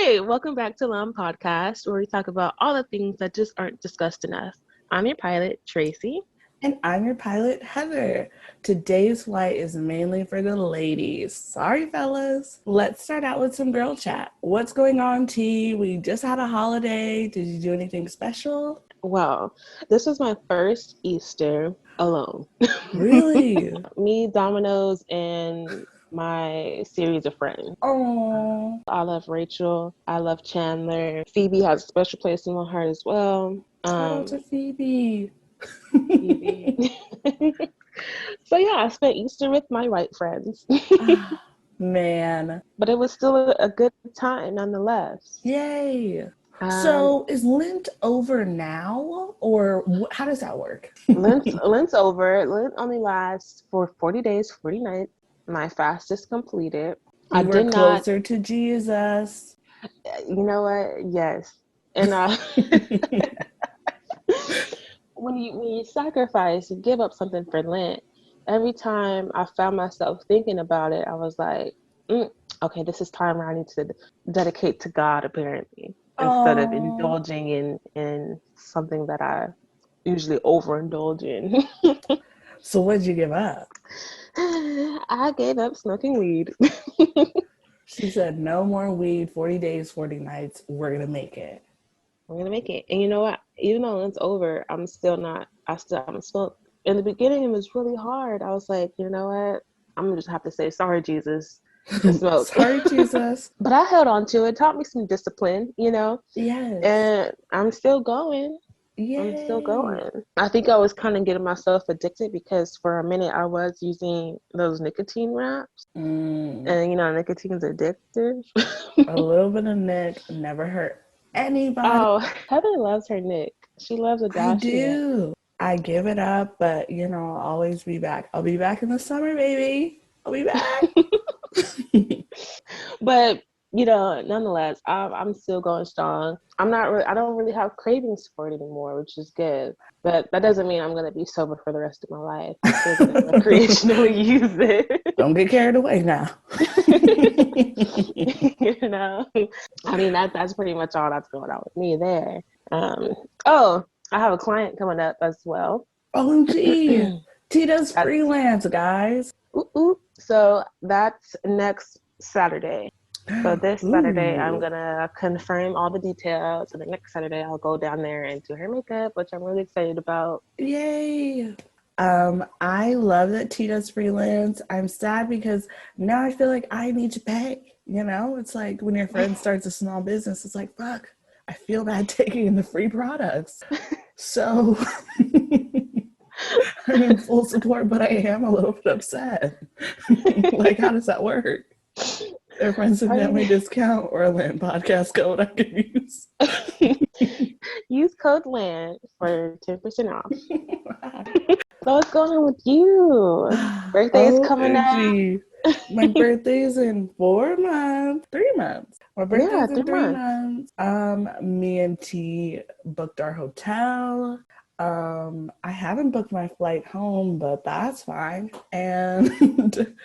Hey, welcome back to Lum Podcast, where we talk about all the things that just aren't discussed enough. I'm your pilot, Tracy. And I'm your pilot, Heather. Today's flight is mainly for the ladies. Sorry, fellas. Let's start out with some girl chat. What's going on, T? We just had a holiday. Did you do anything special? Well, this was my first Easter alone. Really? Me, Domino's, and my series of friends. Oh, I love Rachel. I love Chandler. Phoebe has a special place in my heart as well. shout out to Phoebe. Phoebe. So yeah, I spent Easter with my white friends. Man. But it was still a good time nonetheless. Yay. So is Lent over now, or how does that work? Lent's over. Lent only lasts for 40 days, 40 nights. My fast is completed. You were closer to Jesus. You know what? Yes. And when you sacrifice, you give up something for Lent. Every time I found myself thinking about it, I was like, okay, this is time where I need to dedicate to God, apparently, instead of indulging in something that I usually overindulge in. So what did you give up? I gave up smoking weed. She said, no more weed, 40 days, 40 nights. We're going to make it. We're going to make it. And you know what? Even though it's over, I'm still smoke. In the beginning, it was really hard. I was like, you know what? I'm going to just have to say, sorry, Jesus. Smoke. Sorry, Jesus. But I held on to it. It taught me some discipline, you know? Yes. And I'm still going. Yay. I'm still going. I think I was kind of getting myself addicted because for a minute I was using those nicotine wraps. And, you know, nicotine's addictive. A little bit of Nick never hurt anybody. Oh, Heather loves her Nick. She loves a dash. I do. I give it up, but, you know, I'll always be back. I'll be back in the summer, baby. I'll be back. But, you know, nonetheless, I'm still going strong. I don't really have cravings for it anymore, which is good. But that doesn't mean I'm going to be sober for the rest of my life. I'm still going to recreationally use it. Don't get carried away now. You know, I mean, that's pretty much all that's going on with me there. I have a client coming up as well. OMG. T does freelance, guys. So that's next Saturday. So this Saturday, I'm going to confirm all the details. And the next Saturday, I'll go down there and do her makeup, which I'm really excited about. Yay. I love that T does freelance. I'm sad because now I feel like I need to pay. You know, it's like when your friend starts a small business, it's like, fuck, I feel bad taking in the free products. So I'm in full support, but I am a little bit upset. Like, how does that work? Their friends and family discount or a LAND podcast code I can use. Use code LAND for 10% off. So what's going on with you? Birthday is coming up. My birthday is in 3 months. My birthday's in 3 months. Me and T booked our hotel. I haven't booked my flight home, but that's fine. And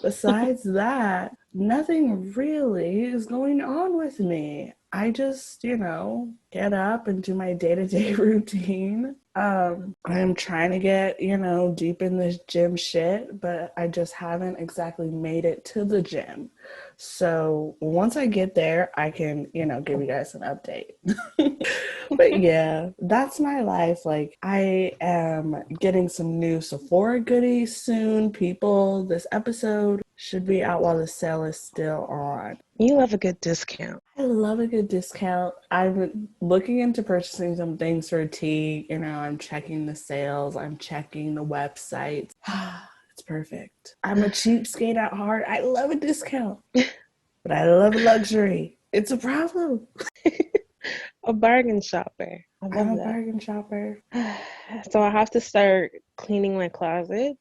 besides that, nothing really is going on with me. I just, you know, get up and do my day-to-day routine. I'm trying to get, you know, deep in this gym shit, but I just haven't exactly made it to the gym. So once I get there, I can, you know, give you guys an update. But yeah, that's my life. Like, I am getting some new Sephora goodies soon. People, this episode should be out while the sale is still on. You love a good discount. I love a good discount. I'm looking into purchasing some things for T. You know, I'm checking the sales. I'm checking the website. It's perfect. I'm a cheapskate at heart. I love a discount. But I love luxury. It's a problem. A bargain shopper. I'm a bargain shopper. So I have to start cleaning my closet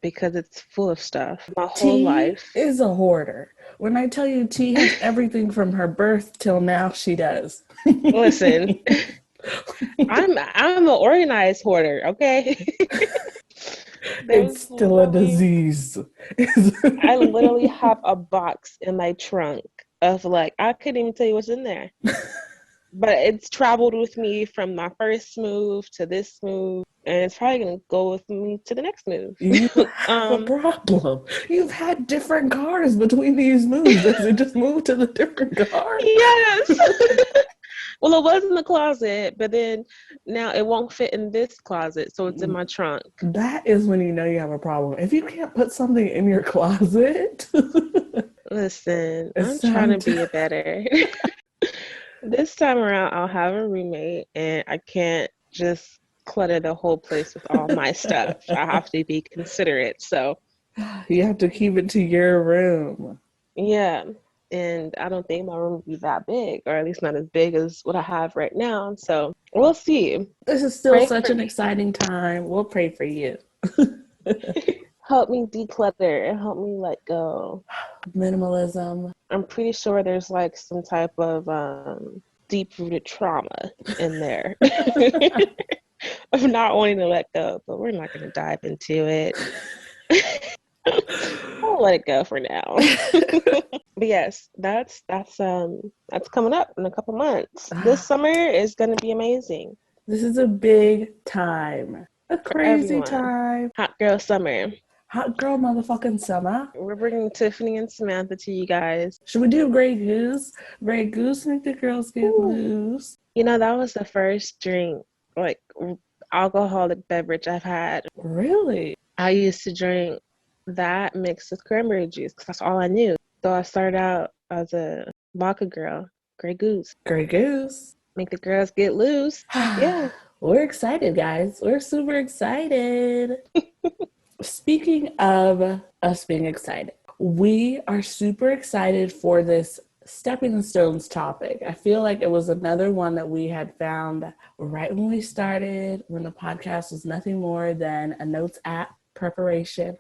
because it's full of stuff. My whole life is a hoarder. When I tell you T has everything from her birth till now, she does. Listen, I'm an organized hoarder, okay? It's still a disease. I literally have a box in my trunk of like, I couldn't even tell you what's in there. But it's traveled with me from my first move to this move, and it's probably going to go with me to the next move. You have a problem. You've had different cars between these moves. Does it just move to the different car? Yes. Well, it was in the closet, but then now it won't fit in this closet, so it's in my trunk. That is when you know you have a problem. If you can't put something in your closet. Listen, I'm trying to be better. This time around, I'll have a roommate, and I can't just clutter the whole place with all my stuff. I have to be considerate. So you have to keep it to your room. Yeah. And I don't think my room will be that big, or at least not as big as what I have right now. So we'll see. This is still such an exciting time. We'll pray for you. Help me declutter and help me let go. Minimalism. I'm pretty sure there's like some type of deep-rooted trauma in there of not wanting to let go, but we're not going to dive into it. I'll let it go for now. But yes, that's coming up in a couple months. This summer is going to be amazing. This is a big time. A crazy time. Hot girl summer. Hot girl motherfucking summer. We're bringing Tiffany and Samantha to you guys. Should we do Grey Goose? Grey Goose make the girls get loose. You know, that was the first drink, like alcoholic beverage I've had. Really? I used to drink that mixed with cranberry juice because that's all I knew. So I started out as a vodka girl. Grey Goose. Grey Goose. Make the girls get loose. Yeah. We're excited, guys. We're super excited. Speaking of us being excited, we are super excited for this stepping stones topic. I feel like it was another one that we had found right when we started, when the podcast was nothing more than a notes app preparation.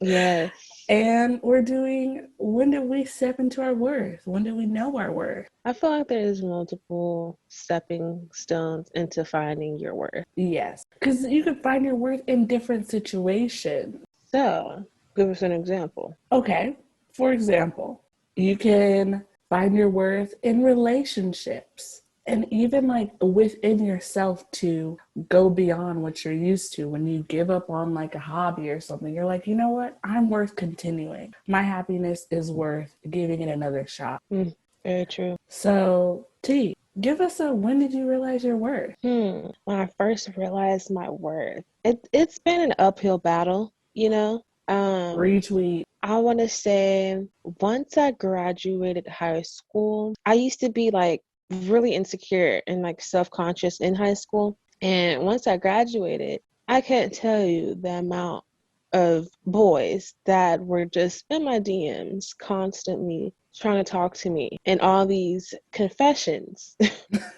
Yes. And we're doing, when did we step into our worth? When did we know our worth? I feel like there's multiple stepping stones into finding your worth. Yes. Because you can find your worth in different situations. So, give us an example. Okay. For example, you can find your worth in relationships. And even like within yourself to go beyond what you're used to. When you give up on like a hobby or something, you're like, you know what? I'm worth continuing. My happiness is worth giving it another shot. Very true. So, T, give us a, when did you realize your worth? When I first realized my worth, it's been an uphill battle, you know? Retweet. I want to say once I graduated high school, I used to be like really insecure and like self-conscious in high school. And once I graduated, I can't tell you the amount of boys that were just in my DMs constantly trying to talk to me, and all these confessions,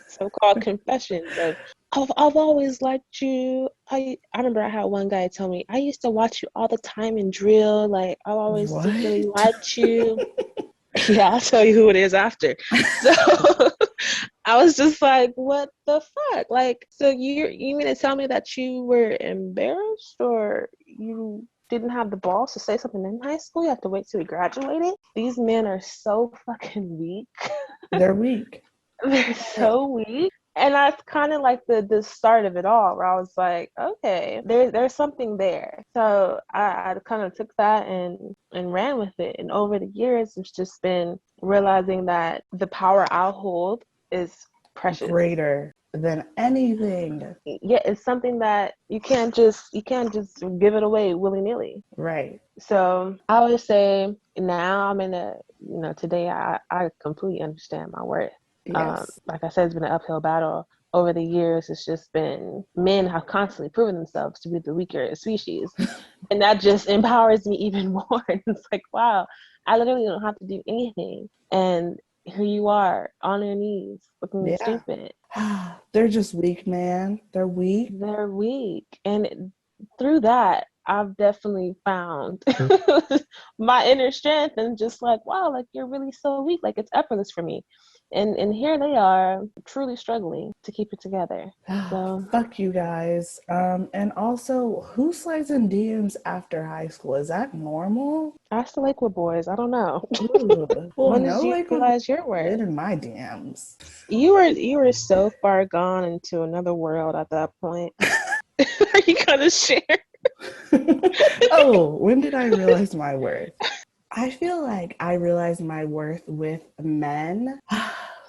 so-called confessions of, I've always liked you. I remember I had one guy tell me, I used to watch you all the time in drill. Like, I always really liked you. Yeah, I'll tell you who it is after. So I was just like, what the fuck? Like, so you mean to tell me that you were embarrassed, or you didn't have the balls to say something in high school? You have to wait till we graduated? These men are so fucking weak. They're weak. They're so weak. And that's kind of like the start of it all, where I was like, okay, there's something there. So I kind of took that and ran with it. And over the years, it's just been realizing that the power I hold is precious. Greater than anything. Yeah, it's something that you can't just give it away willy-nilly. Right. So I would say now I'm in a, today I completely understand my worth. Yes. Like I said, it's been an uphill battle. Over the years, it's just been, men have constantly proven themselves to be the weaker species. And that just empowers me even more. It's like, wow, I literally don't have to do anything. And here you are on your knees looking stupid. They're just weak, man. They're weak. They're weak. And through that, I've definitely found my inner strength and just like, wow, like you're really so weak. Like it's effortless for me. And here they are truly struggling to keep it together. So fuck you guys. And also, who slides in DMs after high school? Is that normal? I still like with boys. I don't know. Well, When did no, you like with realize your worth? in my DMs. You were so far gone into another world at that point. Are you gonna share? Oh, when did I realize my worth? I feel like I realized my worth with men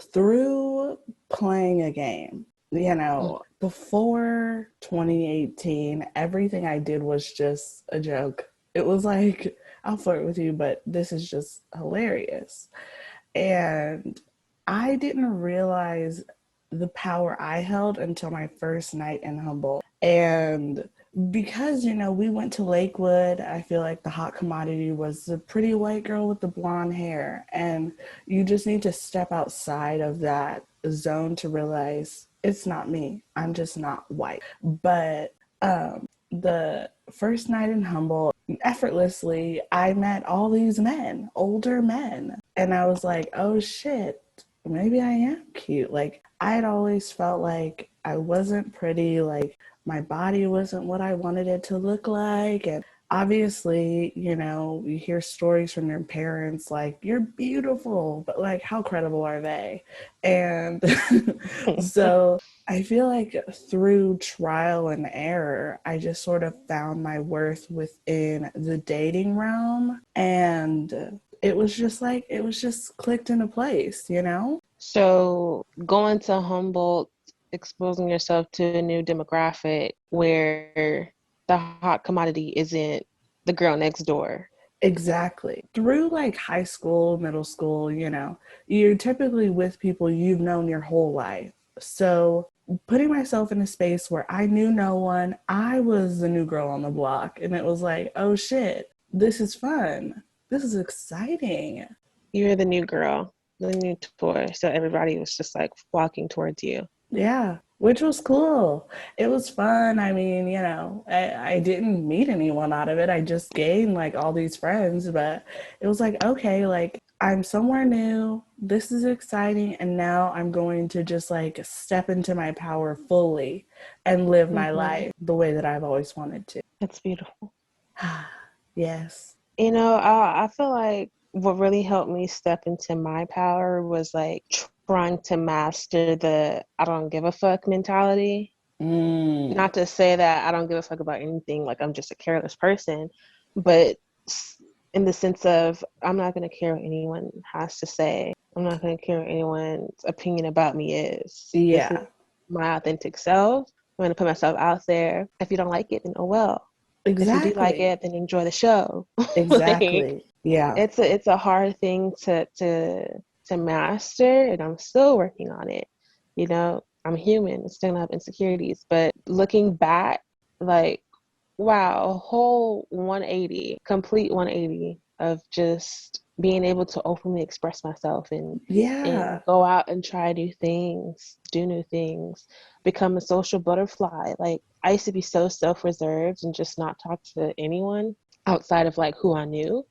through playing a game. You know, before 2018, everything I did was just a joke. It was like, I'll flirt with you, but this is just hilarious. And I didn't realize the power I held until my first night in Humboldt. And because, you know, we went to Lakewood, I feel like the hot commodity was the pretty white girl with the blonde hair. And you just need to step outside of that zone to realize it's not me. I'm just not white. But the first night in Humboldt, effortlessly, I met all these men, older men. And I was like, oh shit, maybe I am cute. Like, I had always felt like I wasn't pretty, like, my body wasn't what I wanted it to look like. And obviously, you know, you hear stories from your parents like, you're beautiful, but like, how credible are they? And so I feel like through trial and error, I just sort of found my worth within the dating realm. And it was just clicked into place, you know? So going to Humboldt, exposing yourself to a new demographic where the hot commodity isn't the girl next door. Exactly. Through like high school, middle school, you know, you're typically with people you've known your whole life. So putting myself in a space where I knew no one, I was the new girl on the block. And it was like, oh shit, this is fun. This is exciting. You're the new girl, the new toy. So everybody was just like walking towards you. Yeah, which was cool. It was fun. I mean, you know, I didn't meet anyone out of it. I just gained like all these friends, but it was like, okay, like I'm somewhere new. This is exciting. And now I'm going to just like step into my power fully and live my life the way that I've always wanted to. That's beautiful. Yes. You know, I feel like what really helped me step into my power was like trying to master the I don't give a fuck mentality. Not to say that I don't give a fuck about anything, like I'm just a careless person, but in the sense of I'm not going to care what anyone has to say. I'm not going to care what anyone's opinion about me is. This is Yeah, my authentic self. I'm going to put myself out there. If you don't like it, then oh well. If you do like exactly. it, then enjoy the show. Like, Exactly. Yeah. it's a hard thing to master, and I'm still working on it. You know, I'm human, I still have insecurities, but looking back, like, wow, a whole 180, complete 180 of just being able to openly express myself and Yeah. go out and try new things, do new things, become a social butterfly. Like, I used to be so self-reserved and just not talk to anyone outside of like who I knew.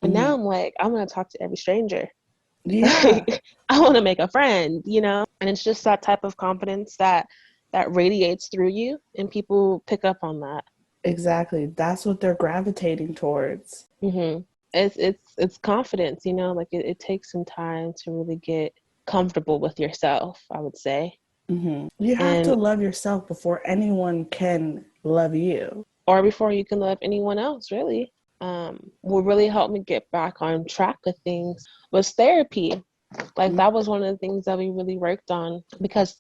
But now I'm like, I want to talk to every stranger. Yeah. Like, I want to make a friend, you know? And it's just that type of confidence that radiates through you, and people pick up on that. Exactly. That's what they're gravitating towards. hmm it's confidence, you know, like it takes some time to really get comfortable with yourself, I would say. You have to And love yourself before anyone can love you. or before you can love anyone else, really. What really helped me get back on track with things was therapy. Like, that was one of the things that we really worked on, because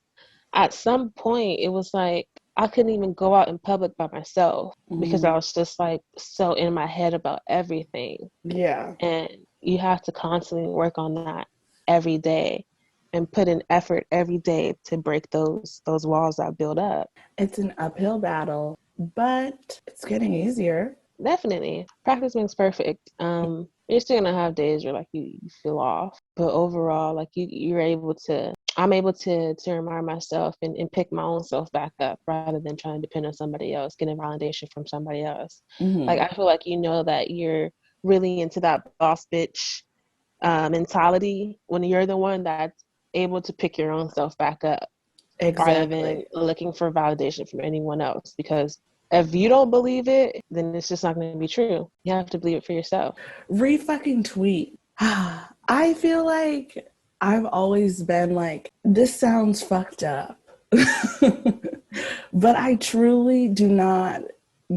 at some point it was like I couldn't even go out in public by myself because I was just like so in my head about everything. Yeah. And you have to constantly work on that every day and put in effort every day to break those walls that build up. It's an uphill battle, but it's getting easier. Definitely. Practice makes perfect. You're still gonna have days where like you feel off. But overall, like you're able to I'm able to remind myself and pick my own self back up rather than trying to depend on somebody else, getting validation from somebody else. Like, I feel like you know that you're really into that boss bitch mentality when you're the one that's able to pick your own self back up. Exactly. Rather than looking for validation from anyone else. Because if you don't believe it, then it's just not going to be true. You have to believe it for yourself. Re-fucking-tweet. I feel like I've always been like, this sounds fucked up. But I truly do not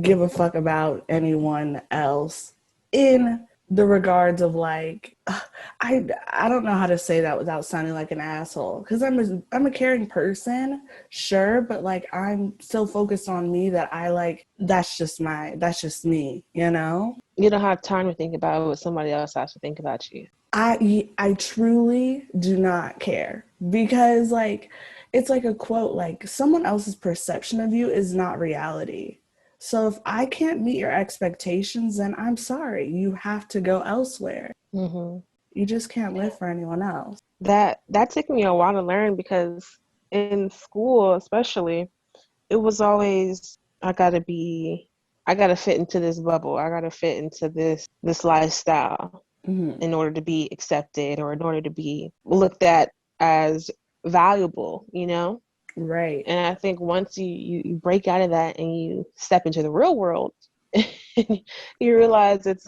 give a fuck about anyone else in the regards of like, I don't know how to say that without sounding like an asshole, because I'm a caring person, sure, but like I'm so focused on me that I like, that's just me, you know? You don't have time to think about what somebody else has to think about you. I truly do not care, because like it's like a quote, like someone else's perception of you is not reality. So if I can't meet your expectations, then I'm sorry. You have to go elsewhere. Mm-hmm. You just can't live for anyone else. That took me a while to learn, because in school, especially, it was always, I gotta fit into this bubble. I gotta fit into this lifestyle in order to be accepted, or in order to be looked at as valuable, you know? Right. And I think once you break out of that and you step into the real world, you realize it's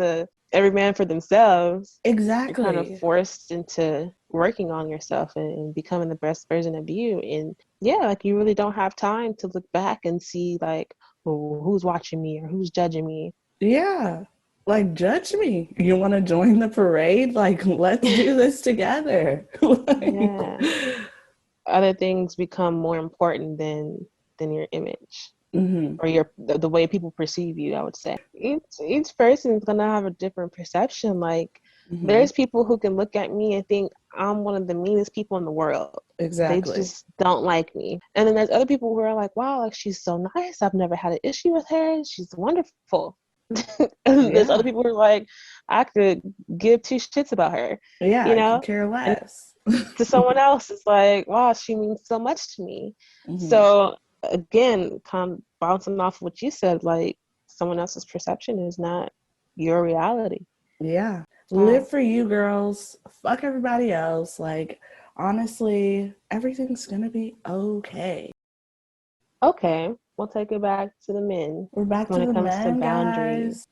every man for themselves. Exactly. You're kind of forced into working on yourself and becoming the best version of you. And yeah, like you really don't have time to look back and see like, well, who's watching me or who's judging me. Yeah. Like, judge me. You want to join the parade? Like, let's do this together. Yeah. Other things become more important than your image. Mm-hmm. Or the way people perceive you, I would say. Each person is gonna have a different perception. Like, there's people who can look at me and think I'm one of the meanest people in the world. Exactly. They just don't like me. And then there's other people who are like, wow, like she's so nice. I've never had an issue with her. She's wonderful. And there's other people who are like, I could give two shits about her. Yeah, you know? I could care less. To someone else, it's like, wow, she means so much to me. So again, kind of bouncing off what you said, like someone else's perception is not your reality. Yeah. Live for you, girls. Fuck everybody else. Like, honestly, everything's gonna be okay. Okay, we'll take it back to the men. We're back when to it the comes men, to boundaries.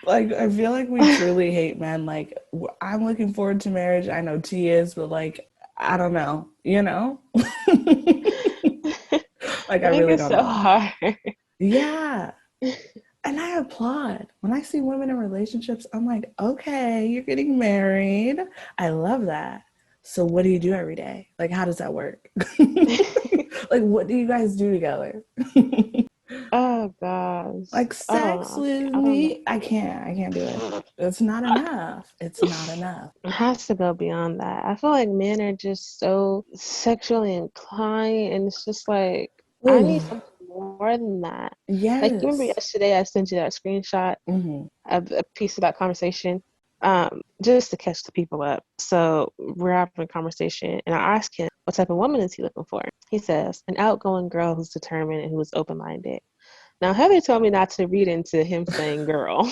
Like, I feel like we truly hate men. Like, I'm looking forward to marriage. I know T is, but like, I don't know, you know? Like, I really don't know. It's so hard. Yeah. And I applaud. When I see women in relationships, I'm like, okay, you're getting married. I love that. So what do you do every day? Like, how does that work? Like, what do you guys do together? Oh gosh. Like, sex with me? I can't do it. It's not enough. It's not enough. It has to go beyond that. I feel like men are just so sexually inclined, and it's just like, I need something more than that. Yes. Like, you remember yesterday I sent you that screenshot of a piece of that conversation, just to catch the people up. So we're having a conversation, and I asked him, what type of woman is he looking for? He says, an outgoing girl who's determined and who is open-minded. Now, Heather told me not to read into him saying girl.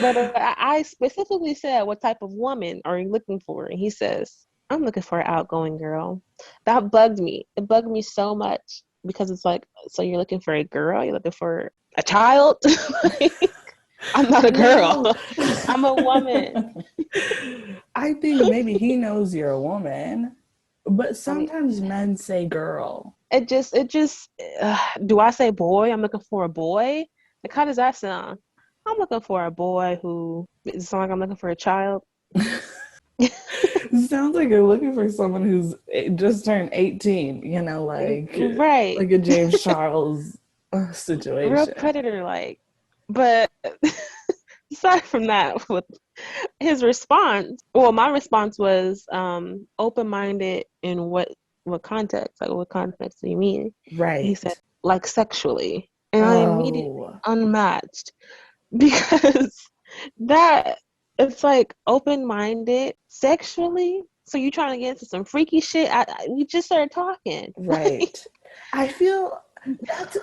But I specifically said, what type of woman are you looking for? And he says, I'm looking for an outgoing girl. That bugged me. It bugged me so much, because it's like, so you're looking for a girl? You're looking for a child? Like, I'm not a girl. No. I'm a woman. I think maybe he knows you're a woman, but sometimes men say girl. It just, do I say boy? I'm looking for a boy? Like, how does that sound? I'm looking for a boy who, does it sound like I'm looking for a child? It sounds like you're looking for someone who's just turned 18, you know, like, right, like a James Charles situation. Real predator-like. But aside from that, with his response, well, my response was open-minded in what context? Like, what context do you mean? Right. He said, like, sexually. And I immediately unmatched, because that, it's like open-minded sexually. So you trying to get into some freaky shit? We just started talking. Right. I feel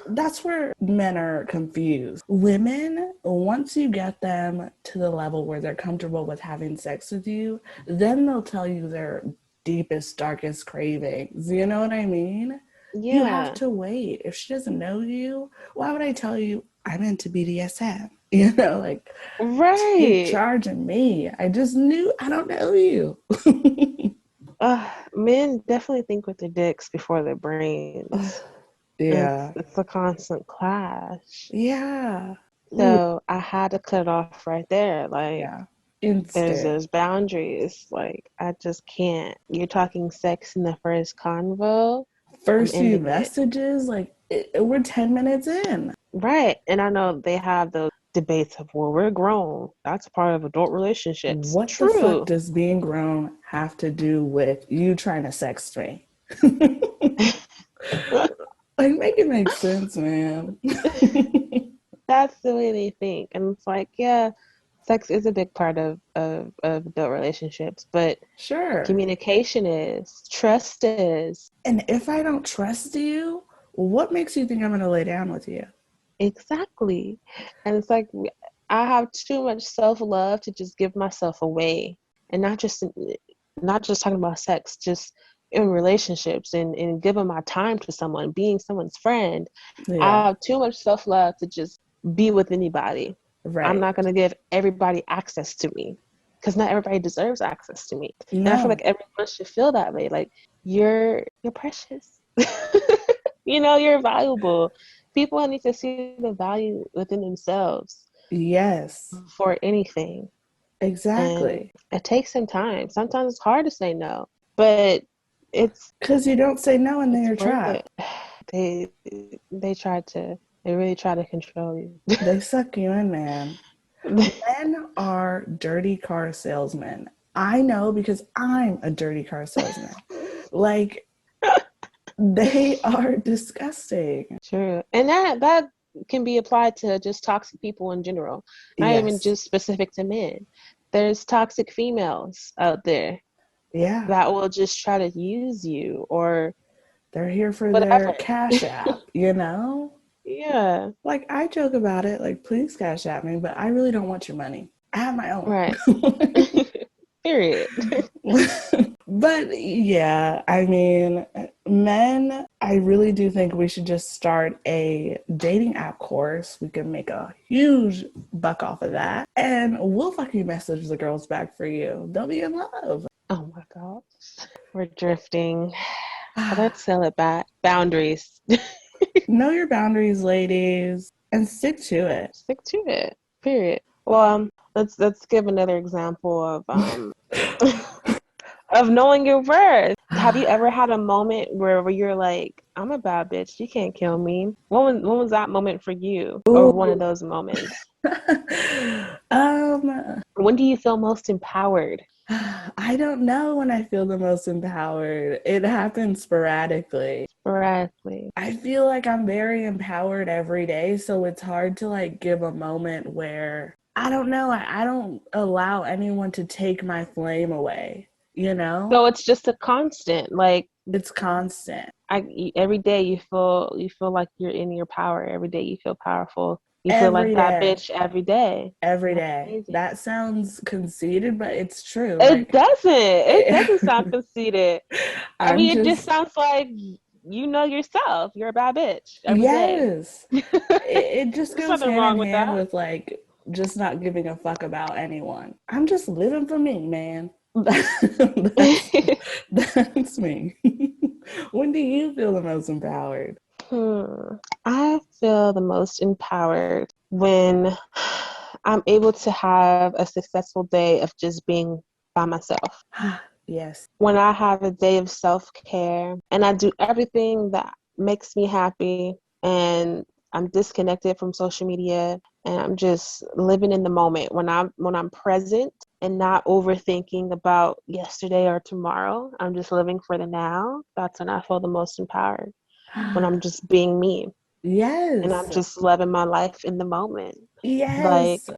That's where men are confused. Women, once you get them to the level where they're comfortable with having sex with you, then they'll tell you their deepest, darkest cravings. You know what I mean? You have Yeah. to wait. If she doesn't know you, why would I tell you I'm into BDSM? You know, like, take Right. charge of me. I just knew I don't know you. Men definitely think with their dicks before their brains. Yeah. It's a constant clash. Yeah. Ooh, So I had to cut it off right there. Like yeah. Instant. there's boundaries. Like I just can't. You're talking sex in the first convo. I'm First few ending it. messages, like we're 10 minutes in. Right. And I know they have those debates of, well, we're grown. That's part of adult relationships. What the fuck True. does being grown have to do with you trying to sext me? Like, make it make sense, man. That's the way they think. And it's like, yeah, sex is a big part of adult relationships, but Sure. communication is, trust is. And if I don't trust you, what makes you think I'm going to lay down with you? Exactly. And it's like I have too much self-love to just give myself away. And not just talking about sex, just in relationships and giving my time to someone, being someone's friend. Yeah, I have too much self-love to just be with anybody. I'm right. not going to give everybody access to me because not everybody deserves access to me. And I feel like No, everyone should feel that way. Like you're precious. You're valuable. People need to see the value within themselves yes, for anything. And exactly. it takes some time. Sometimes it's hard to say no, but it's Because you don't say no and then it's you're worth it. trapped. They they really try to control you. They suck you in, man. Men are dirty car salesmen. I know because I'm a dirty car salesman. Like, they are disgusting. True. And that can be applied to just toxic people in general, not even Yes. just specific to men. There's toxic females out there Yeah. that will just try to use you or They're here for their whatever. cash app, you know? Yeah, Like, I joke about it, like, please cash at me, but I really don't want your money. I have my own. right. Period. But yeah, I mean, men, I really do think we should just start a dating app course. We can make a huge buck off of that. And we'll fucking message the girls back for you. They'll be in love. Oh my gosh. We're drifting. Let's sell it back. Boundaries. Know your boundaries, ladies, and stick to it. Stick to it. Period. Well, let's give another example of knowing your worth. Have you ever had a moment where you're like, I'm a bad bitch, you can't kill me? When was that moment for you? Or one of Ooh. those moments? um, When do you feel most empowered? I don't know when I feel the most empowered. It happens sporadically. Sporadically. I feel like I'm very empowered every day, so it's hard to like give a moment where I don't know, I don't allow anyone to take my flame away, you know? So it's just a constant. Like It's constant. every day you feel like you're in your power. Every day you feel powerful. You feel like Every that day. bitch every day. Every That's day. amazing. That sounds conceited, but it's true. It Like, doesn't. It doesn't sound conceited. I I'm mean, it just just, sounds like you know yourself. You're a bad bitch every day. yes. It just There's goes nothing hand wrong in with hand that. with like just not giving a fuck about anyone. I'm just living for me, man. That's that's me. When do you feel the most empowered? I feel the most empowered when I'm able to have a successful day of just being by myself. Yes. When I have a day of self-care and I do everything that makes me happy and I'm disconnected from social media and I'm just living in the moment when I'm present and not overthinking about yesterday or tomorrow. I'm just living for the now. That's when I feel the most empowered. When I'm just being me and I'm Yes. just loving my life in the moment. Like Yes.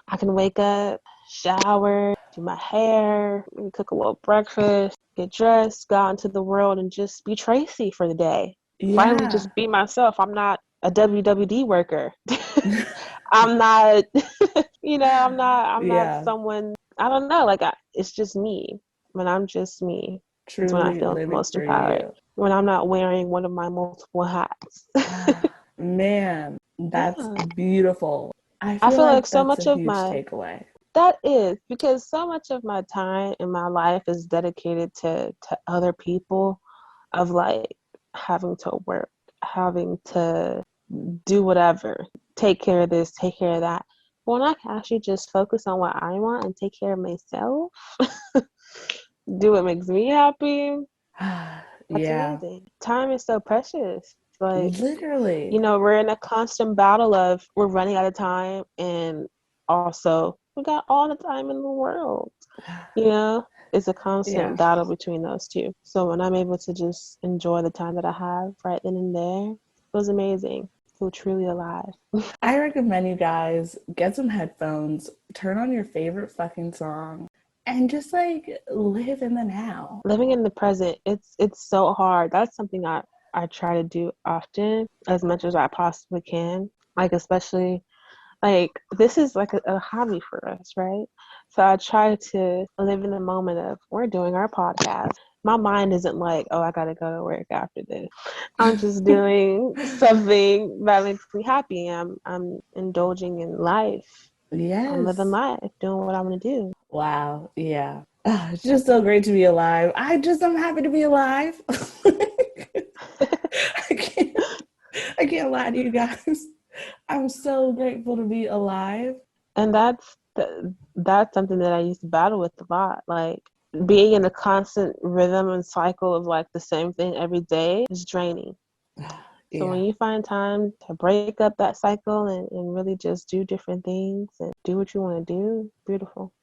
I can wake up, shower, do my hair, maybe cook a little breakfast, get dressed, go out into the world and just be Tracy for the day. finally just be myself. I'm not a WWD worker. I'm not, I'm not someone, I don't know, like, it's just me. When I'm just me, it's when I feel most empowered. When I'm not wearing one of my multiple hats. Man, that's beautiful. I feel like so that's much a of huge my takeaway. That is, because so much of my time in my life is dedicated to other people, of like having to work, having to do whatever, take care of this, take care of that. When I can actually just focus on what I want and take care of myself, do what makes me happy. That's amazing. Time is so precious. Like, literally, we're in a constant battle of we're running out of time, and also we got all the time in the world. It's a constant battle between those two. So when I'm able to just enjoy the time that I have right then and there, it was amazing. I feel truly alive. I recommend you guys get some headphones, turn on your favorite fucking song, and just like live in the now. Living in the present, it's so hard. That's something I try to do often, as much as I possibly can. Like, especially, like, this is like a hobby for us, right? So I try to live in the moment of, we're doing our podcast. My mind isn't like, oh, I gotta go to work after this. I'm just doing something that makes me happy. I'm indulging in life. Yes. I'm living life, doing what I want to do. Wow. Yeah. It's just so great to be alive. I'm happy to be alive. I can't lie to you guys. I'm so grateful to be alive. And that's something that I used to battle with a lot. Like, being in a constant rhythm and cycle of like the same thing every day is draining. So when you find time to break up that cycle and really just do different things and do what you want to do, beautiful.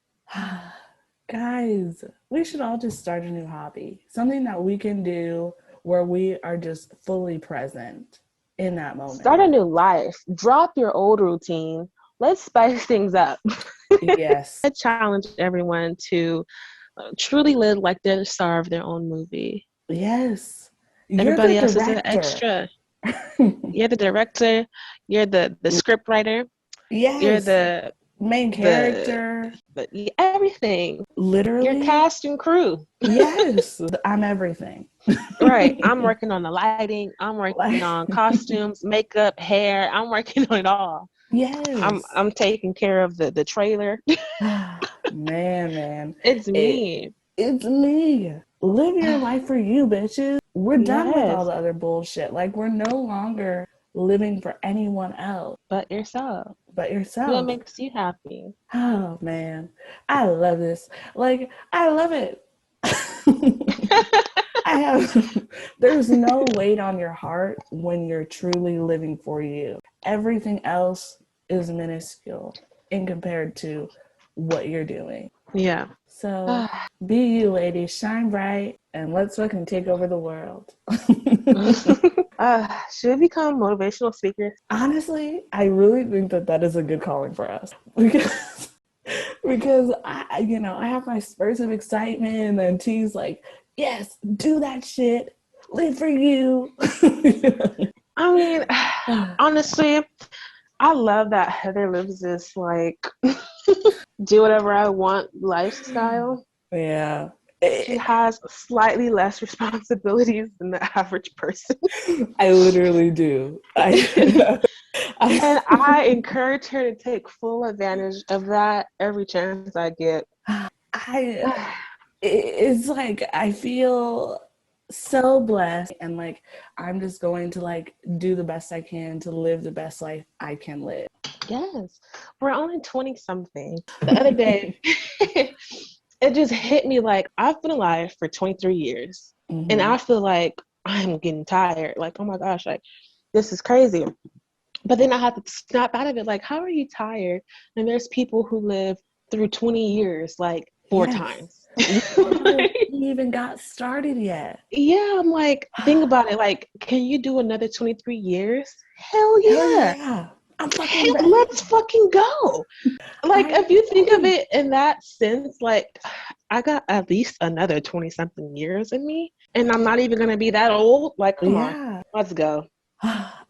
Guys, we should all just start a new hobby. Something that we can do where we are just fully present in that moment. Start a new life. Drop your old routine. Let's spice things up. Yes. I challenge everyone to truly live like they're the star of their own movie. Yes. Everybody else is an extra. You're the director. You're the script writer. Yes. You're the main character. Everything. Literally. Your cast and crew. Yes. I'm everything. Right. I'm working on the lighting. I'm working on costumes, makeup, hair. I'm working on it all. Yes. I'm taking care of the trailer. Man. It's me. It's me. Live your life for you, bitches. We're done with all the other bullshit. Like, we're no longer living for anyone else. But yourself. What makes you happy? Oh, man. I love this. Like, I love it. There's no weight on your heart when you're truly living for you. Everything else is minuscule in compared to what you're doing. Yeah. So be you, ladies, shine bright, and let's fucking take over the world. Should we become motivational speakers? Honestly, I really think that is a good calling for us because I have my spurts of excitement, and then T's like, yes, do that shit, live for you. I mean, honestly, I love that Heather lives this like do whatever I want lifestyle. Yeah. She has slightly less responsibilities than the average person. I literally do. And I encourage her to take full advantage of that every chance I get. It's like I feel so blessed, and like I'm just going to like do the best I can to live the best life I can live. Yes. We're only 20 something. The other day it just hit me like, I've been alive for 23 years. Mm-hmm. And I feel like I'm getting tired. Like, oh my gosh, like this is crazy. But then I had to snap out of it. Like, how are you tired? And there's people who live through 20 years, like 4 times. We even got started yet. Yeah, I'm like, think about it. Like, can you do another 23 years? Hell yeah. Let's fucking go. Like, if you think of it in that sense, like, I got at least another 20 something years in me, and I'm not even gonna be that old. Like, come on. Let's go.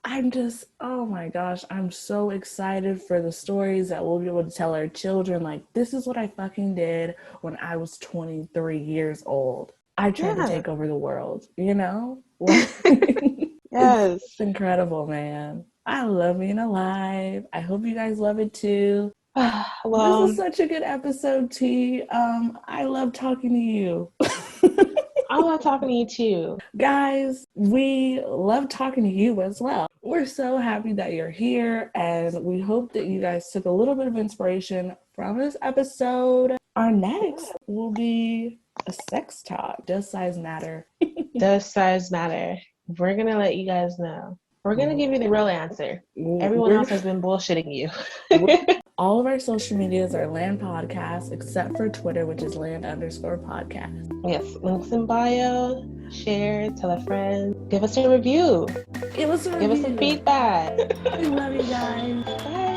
I'm just, oh my gosh, I'm so excited for the stories that we'll be able to tell our children. Like, this is what I fucking did when I was 23 years old. I tried to take over the world, you know? Yes. It's incredible, man. I love being alive. I hope you guys love it too. Well, this was such a good episode, T. I love talking to you. I love talking to you too. Guys, we love talking to you as well. We're so happy that you're here, and we hope that you guys took a little bit of inspiration from this episode. Our next will be a sex talk. Does size matter? Does size matter? We're going to let you guys know. We're going to give you the real answer. Everyone else has been bullshitting you. All of our social medias are Land Podcast, except for Twitter, which is Land_podcast. Yes, links in bio. Share, tell a friend. Give us a review. Give us some feedback. We love you guys. Bye.